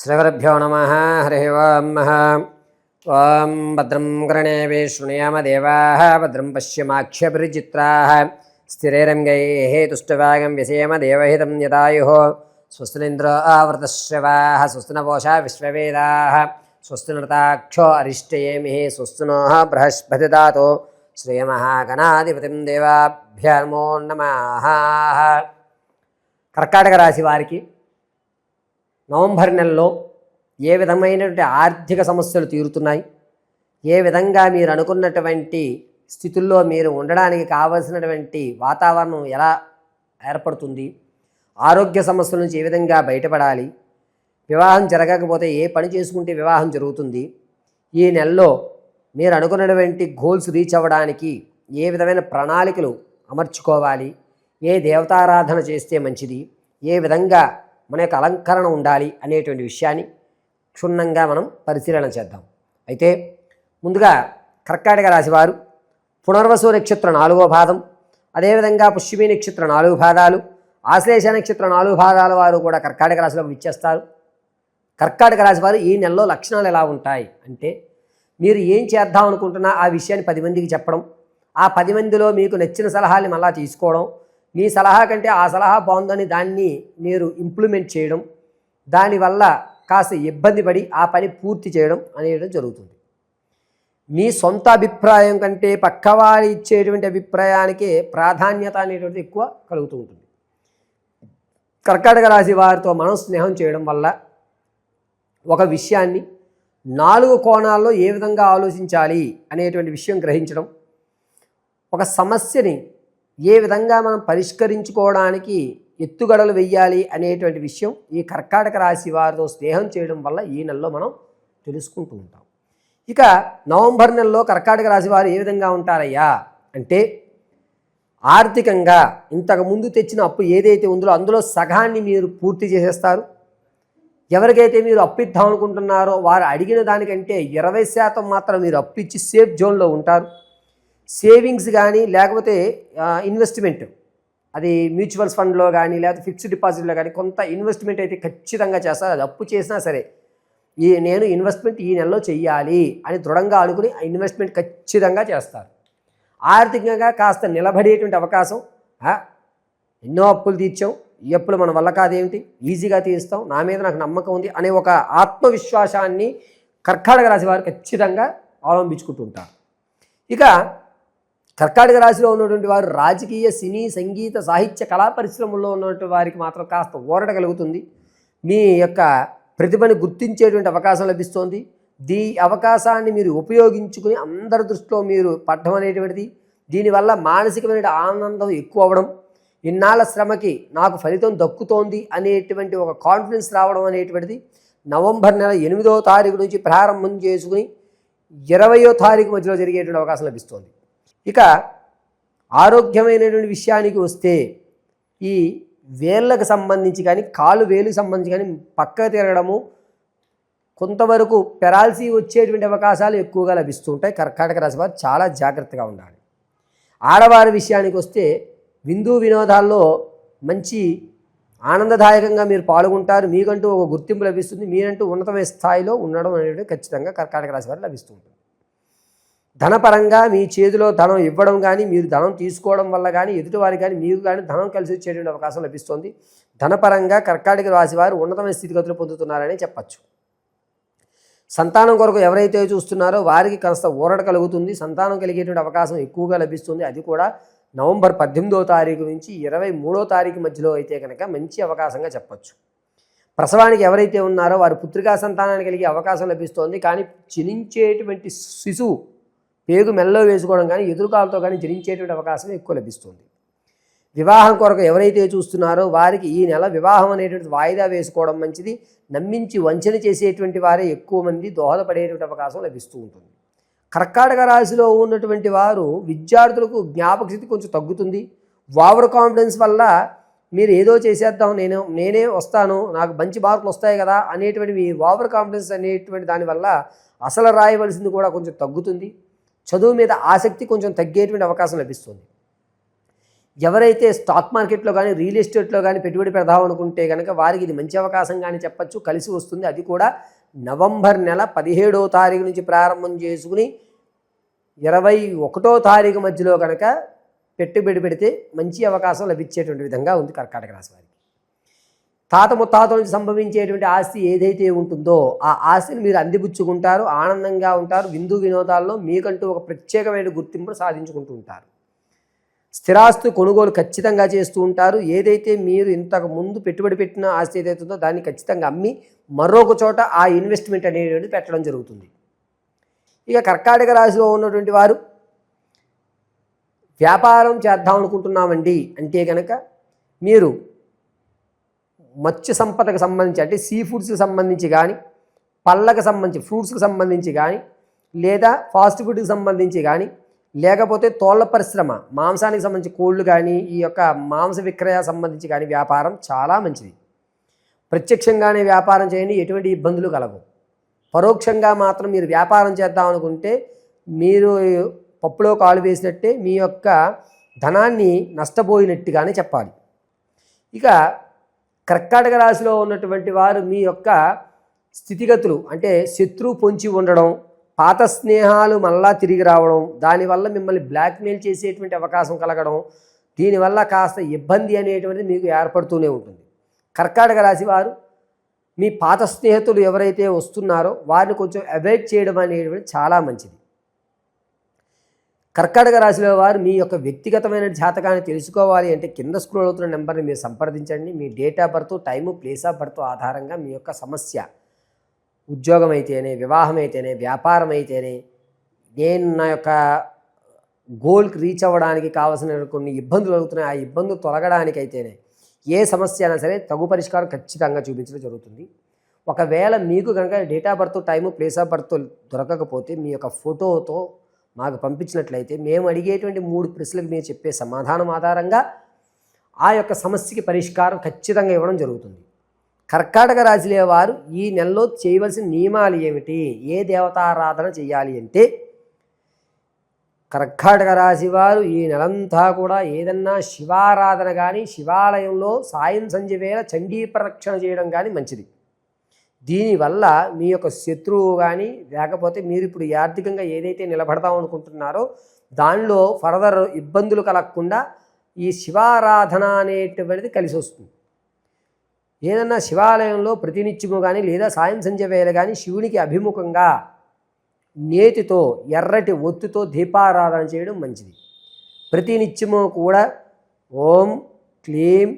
శ్రీగురుభ్యో నమః. హరి ఓం. ఓం భద్రం కర్ణేభిः శృణుయామదేవాः భద్రం పశ్యమాక్షభిర్చిత్రాः స్థిరైరంగైः తుష్టవాగం వ్యసేమ దేవహితం యదాయుः. స్వస్తి ఇంద్రో ఆవృతశ్రవాः స్వస్తి నపోషా విశ్వవేదాः స్వస్తి నృతాక్షో అరిష్టయేమిः స్వస్తి నోః బృహస్పతి దాతో శ్రీమహాగణాధిపతిం దేవాభ్యో నమో నమః. కర్కాటక రాశి వారికి నవంబర్ నెలలో ఏ విధమైనటువంటి ఆర్థిక సమస్యలు తీరుతున్నాయి, ఏ విధంగా మీరు అనుకున్నటువంటి స్థితుల్లో మీరు ఉండడానికి కావలసినటువంటి వాతావరణం ఎలా ఏర్పడుతుంది, ఆరోగ్య సమస్యల నుంచి ఏ విధంగా బయటపడాలి, వివాహం జరగకపోతే ఏ పని చేసుకుంటే వివాహం జరుగుతుంది, ఈ నెలలో మీరు అనుకున్నటువంటి గోల్స్ రీచ్ అవ్వడానికి ఏ విధమైన ప్రణాళికలు అమర్చుకోవాలి, ఏ దేవతారాధన చేస్తే మంచిది, ఏ విధంగా మన యొక్క అలంకరణ ఉండాలి అనేటువంటి విషయాన్ని క్షుణ్ణంగా మనం పరిశీలన చేద్దాం. అయితే ముందుగా కర్కాటక రాశివారు పునర్వసు నక్షత్రం 4వ పాదం, అదేవిధంగా పుష్యమి నక్షత్రం 4 పాదాలు, ఆశ్లేష నక్షత్రం 4 పాదాల వారు కూడా కర్కాటక రాశిలోకి విచ్చేస్తారు. కర్కాటక రాశి వారు ఈ నెలలో లక్షణాలు ఎలా ఉంటాయి అంటే, మీరు ఏం చేద్దాం అనుకుంటున్నా ఆ విషయాన్ని 10 మందికి చెప్పడం, ఆ 10 మందిలో మీకు నచ్చిన సలహాల్ని మళ్ళా తీసుకోవడం, మీ సలహా కంటే ఆ సలహా బాగుందని దాన్ని మీరు ఇంప్లిమెంట్ చేయడం, దానివల్ల కాస్త ఇబ్బంది పడి ఆ పని పూర్తి చేయడం అనేది జరుగుతుంది. మీ సొంత అభిప్రాయం కంటే పక్కవారి ఇచ్చేటువంటి అభిప్రాయానికే ప్రాధాన్యత అనేటువంటిది ఎక్కువ కలుగుతూ ఉంటుంది. కర్కాటక రాశి వారితో మనం స్నేహం చేయడం వల్ల ఒక విషయాన్ని 4 కోణాల్లో ఏ విధంగా ఆలోచించాలి అనేటువంటి విషయం గ్రహించడం, ఒక సమస్యని ఏ విధంగా మనం పరిష్కరించుకోవడానికి ఎత్తుగడలు వెయ్యాలి అనేటువంటి విషయం ఈ కర్కాటక రాశి వారితో స్నేహం చేయడం వల్ల ఈ నెలలో మనం తెలుసుకుంటూ ఉంటాం. ఇక నవంబర్ నెలలో కర్కాటక రాశి వారు ఏ విధంగా ఉంటారయ్యా అంటే, ఆర్థికంగా ఇంతకుముందు తెచ్చిన అప్పు ఏదైతే ఉందో అందులో సగాన్ని మీరు పూర్తి చేసేస్తారు. ఎవరికైతే మీరు అప్పు ఇద్దాం అనుకుంటున్నారో వారు అడిగిన దానికంటే 20% మాత్రం మీరు అప్పు ఇచ్చి సేఫ్ జోన్లో ఉంటారు. సేవింగ్స్ కానీ లేకపోతే ఇన్వెస్ట్మెంట్, అది మ్యూచువల్స్ ఫండ్లో కానీ లేకపోతే ఫిక్స్డ్ డిపాజిట్లో కానీ కొంత ఇన్వెస్ట్మెంట్ అయితే ఖచ్చితంగా చేస్తారు. అది అప్పు చేసినా సరే నేను ఇన్వెస్ట్మెంట్ ఈ నెలలో చెయ్యాలి అని దృఢంగా అనుకుని ఆ ఇన్వెస్ట్మెంట్ ఖచ్చితంగా చేస్తారు. ఆర్థికంగా కాస్త నిలబడేటువంటి అవకాశం, ఎన్నో అప్పులు తీర్చాం, ఈ అప్పులు మన వల్ల కాదేమిటి, ఈజీగా తీరుస్తాం, నా మీద నాకు నమ్మకం ఉంది అనే ఒక ఆత్మవిశ్వాసాన్ని కర్కాటక రాశి వారు ఖచ్చితంగా అవలంబించుకుంటూ ఉంటారు. ఇక కర్కాటక రాశిలో ఉన్నటువంటి వారు రాజకీయ, సినీ, సంగీత, సాహిత్య, కళా పరిశ్రమల్లో ఉన్నటువంటి వారికి మాత్రం కాస్త ఊరట కలుగుతుంది. మీ యొక్క ప్రతిభని గుర్తించేటువంటి అవకాశం లభిస్తోంది. ఈ అవకాశాన్ని మీరు ఉపయోగించుకుని అందరి దృష్టిలో మీరు పడ్డం అనేటువంటిది, దీనివల్ల మానసికమైన ఆనందం ఎక్కువ అవ్వడం, ఇన్నాళ్ళ శ్రమకి నాకు ఫలితం దక్కుతోంది అనేటువంటి ఒక కాన్ఫిడెన్స్ రావడం అనేటువంటిది నవంబర్ నెల 8వ తారీఖు నుంచి ప్రారంభం చేసుకుని 20వ తారీఖు మధ్యలో జరిగేటువంటి అవకాశం లభిస్తోంది. ఇక ఆరోగ్యమైనటువంటి విషయానికి వస్తే, ఈ వేళ్ళకు సంబంధించి కానీ కాలు వేలుకు సంబంధించి కానీ పక్కకు తిరగడము, కొంతవరకు పెరాల్సీ వచ్చేటువంటి అవకాశాలు ఎక్కువగా లభిస్తూ ఉంటాయి. కర్కాటక రాశి వారు చాలా జాగ్రత్తగా ఉండాలి. ఆడవారి విషయానికి వస్తే విందు వినోదాల్లో మంచి ఆనందదాయకంగా మీరు పాల్గొంటారు, మీకంటూ ఒక గుర్తింపు లభిస్తుంది, మీరంటూ ఉన్నతమైన స్థాయిలో ఉండడం అనేది ఖచ్చితంగా కర్కాటక రాశి వారు లభిస్తూ ఉంటుంది. ధనపరంగా మీ చేతిలో ధనం ఇవ్వడం కానీ మీరు ధనం తీసుకోవడం వల్ల కానీ ఎదుటివారి కానీ మీకు కానీ ధనం కలిసి వచ్చేటువంటి అవకాశం లభిస్తుంది. ధనపరంగా కర్కాటక రాశి వారు ఉన్నతమైన స్థితిగతులు పొందుతున్నారని చెప్పచ్చు. సంతానం కొరకు ఎవరైతే చూస్తున్నారో వారికి కాస్త ఊరట కలుగుతుంది, సంతానం కలిగేటువంటి అవకాశం ఎక్కువగా లభిస్తుంది. అది కూడా నవంబర్ 18వ తారీఖు నుంచి 23వ తారీఖు మధ్యలో అయితే కనుక మంచి అవకాశంగా చెప్పచ్చు. ప్రసవానికి ఎవరైతే ఉన్నారో వారు పుత్రికా సంతానాన్ని కలిగే అవకాశం లభిస్తోంది. కానీ జనించేటువంటి శిశువు పేగు మెల్లో వేసుకోవడం కానీ ఎదురుకాలతో కానీ జనించేటువంటి అవకాశం ఎక్కువ లభిస్తుంది. వివాహం కొరకు ఎవరైతే చూస్తున్నారో వారికి ఈ నెల వివాహం అనేటువంటి వాయిదా వేసుకోవడం మంచిది. నమ్మించి వంచన చేసేటువంటి వారే ఎక్కువ మంది దోహదపడేటువంటి అవకాశం లభిస్తూ ఉంటుంది. కర్కాటక రాశిలో ఉన్నటువంటి వారు విద్యార్థులకు జ్ఞాపక శక్తి కొంచెం తగ్గుతుంది. ఓవర్ కాన్ఫిడెన్స్ వల్ల మీరు ఏదో చేసేద్దాం, నేనే వస్తాను, నాకు మంచి మార్కులు వస్తాయి కదా అనేటువంటి మీ ఓవర్ కాన్ఫిడెన్స్ అనేటువంటి దానివల్ల అసలు రాయవలసింది కూడా కొంచెం తగ్గుతుంది. చదువు మీద ఆసక్తి కొంచెం తగ్గేటువంటి అవకాశం లభిస్తుంది. ఎవరైతే స్టాక్ మార్కెట్లో కానీ రియల్ ఎస్టేట్లో కానీ పెట్టుబడి పెడదాం అనుకుంటే కనుక వారికి ఇది మంచి అవకాశం కానీ చెప్పచ్చు, కలిసి వస్తుంది. అది కూడా నవంబర్ నెల 17వ తారీఖు నుంచి ప్రారంభం చేసుకుని 21వ తారీఖు మధ్యలో కనుక పెట్టుబడి పెడితే మంచి అవకాశం లభించేటువంటి విధంగా ఉంది కర్కాటక రాశి వారికి. తాత ముత్తాతల నుంచి సంభవించేటువంటి ఆస్తి ఏదైతే ఉంటుందో ఆ ఆస్తిని మీరు అందిపుచ్చుకుంటారు, ఆనందంగా ఉంటారు. విందు వినోదాల్లో మీకంటూ ఒక ప్రత్యేకమైన గుర్తింపును సాధించుకుంటూ ఉంటారు. స్థిరాస్తు కొనుగోలు ఖచ్చితంగా చేస్తూ ఉంటారు. ఏదైతే మీరు ఇంతకు ముందు పెట్టుబడి పెట్టిన ఆస్తి ఏదైతే ఉందో దాన్ని ఖచ్చితంగా అమ్మి మరొక చోట ఆ ఇన్వెస్ట్మెంట్ అనేటువంటిది పెట్టడం జరుగుతుంది. ఇక కర్కాటక రాశిలో ఉన్నటువంటి వారు వ్యాపారం చేద్దాం అనుకుంటున్నామండి అంటే కనుక మీరు మత్స్య సంపదకు సంబంధించి అంటే సీ ఫుడ్స్కి సంబంధించి కానీ, పళ్ళకు సంబంధించి ఫ్రూట్స్కి సంబంధించి కానీ, లేదా ఫాస్ట్ ఫుడ్కి సంబంధించి కానీ, లేకపోతే తోళ్ల పరిశ్రమ మాంసానికి సంబంధించి కోళ్ళు కానీ ఈ యొక్క మాంస విక్రయ సంబంధించి కానీ వ్యాపారం చాలా మంచిది. ప్రత్యక్షంగానే వ్యాపారం చేయండి, ఎటువంటి ఇబ్బందులు కలవు. పరోక్షంగా మాత్రం మీరు వ్యాపారం చేద్దాం అనుకుంటే మీరు పప్పులో కాలు వేసినట్టే, మీ యొక్క ధనాన్ని నష్టపోయినట్టుగానే చెప్పాలి. ఇక కర్కాటక రాశిలో ఉన్నటువంటి వారు మీ యొక్క స్థితిగతులు అంటే శత్రువు పొంచి ఉండడం, పాత స్నేహాలు మళ్ళా తిరిగి రావడం, దానివల్ల మిమ్మల్ని బ్లాక్మెయిల్ చేసేటువంటి అవకాశం కలగడం, దీనివల్ల కాస్త ఇబ్బంది అనేటువంటిది మీకు ఏర్పడుతూనే ఉంటుంది. కర్కాటక రాశి వారు మీ పాత స్నేహితులు ఎవరైతే వస్తున్నారో వారిని కొంచెం అవాయిడ్ చేయడం అనేటువంటి చాలా మంచిది. కర్కాటక రాశిలో వారు మీ యొక్క వ్యక్తిగతమైన జాతకాన్ని తెలుసుకోవాలి అంటే కింద స్క్రోల్ అవుతున్న నెంబర్ని మీరు సంప్రదించండి. మీ date of birth, time, place of birth ఆధారంగా మీ యొక్క సమస్య, ఉద్యోగం అయితేనే, వివాహం అయితేనే, వ్యాపారం అయితేనే, నేను నా యొక్క గోల్కి రీచ్ అవ్వడానికి కావాల్సిన కొన్ని ఇబ్బందులు అవుతున్నాయి, ఆ ఇబ్బందులు తొలగడానికైతేనే ఏ సమస్య అయినా సరే తగు పరిష్కారం ఖచ్చితంగా చూపించడం జరుగుతుంది. ఒకవేళ మీకు కనుక date of birth, time, place of birth దొరకకపోతే మీ యొక్క ఫోటోతో మాకు పంపించినట్లయితే మేము అడిగేటువంటి 3 ప్రశ్నలకు మీరు చెప్పే సమాధానం ఆధారంగా ఆ యొక్క సమస్యకి పరిష్కారం ఖచ్చితంగా ఇవ్వడం జరుగుతుంది. కర్కాటక రాశిలో వారు ఈ నెలలో చేయవలసిన నియమాలు ఏమిటి, ఏ దేవతారాధన చేయాలి అంటే కర్కాటక రాశి వారు ఈ నెలంతా కూడా ఏదన్నా శివారాధన కానీ, శివాలయంలో సాయం సంధ్య వేళ చండీ ప్రదక్షిణ చేయడం కానీ మంచిది. దీనివల్ల మీ యొక్క శత్రువు కానీ, లేకపోతే మీరు ఇప్పుడు ఆర్థికంగా ఏదైతే నిలబడదాం అనుకుంటున్నారో దానిలో ఫర్దర్ ఇబ్బందులు కలగకుండా ఈ శివారాధన అనేటువంటిది కలిసి వస్తుంది. ఏదన్నా శివాలయంలో ప్రతినిత్యము కానీ లేదా సాయం సంధ్య వేళ కానీ శివునికి అభిముఖంగా నేతితో, ఎర్రటి ఒత్తుతో దీపారాధన చేయడం మంచిది. ప్రతినిత్యము కూడా ఓం క్లీం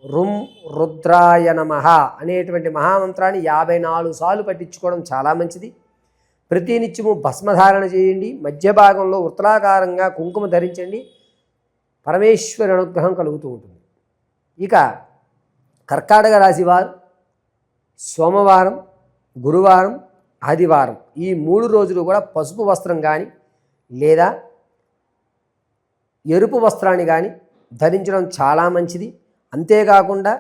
రుం రుద్రాయ నమః అనేటువంటి మహామంత్రాన్ని 54 సార్లు పట్టించుకోవడం చాలా మంచిది. ప్రతినిత్యము భస్మధారణ చేయండి. మధ్య భాగంలో వృత్తాకారంగా కుంకుమ ధరించండి. పరమేశ్వరి అనుగ్రహం కలుగుతూ ఉంటుంది. ఇక కర్కాటక రాశి వారు సోమవారం, గురువారం, ఆదివారం ఈ 3 రోజులు కూడా పసుపు వస్త్రం కానీ లేదా ఎరుపు వస్త్రాన్ని కానీ ధరించడం చాలా మంచిది. అంతేకాకుండా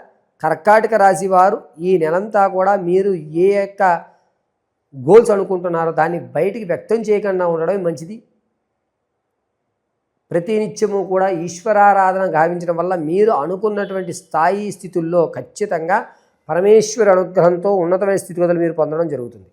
కర్కాటక రాశి వారు ఈ నెలంతా కూడా మీరు ఏ యొక్క గోల్స్ అనుకుంటున్నారో దాన్ని బయటికి వ్యక్తం చేయకుండా ఉండడం మంచిది. ప్రతినిత్యము కూడా ఈశ్వరారాధన గావించడం వల్ల మీరు అనుకున్నటువంటి స్థాయి స్థితుల్లో ఖచ్చితంగా పరమేశ్వర అనుగ్రహంతో ఉన్నతమైన స్థితిగతులు మీరు పొందడం జరుగుతుంది.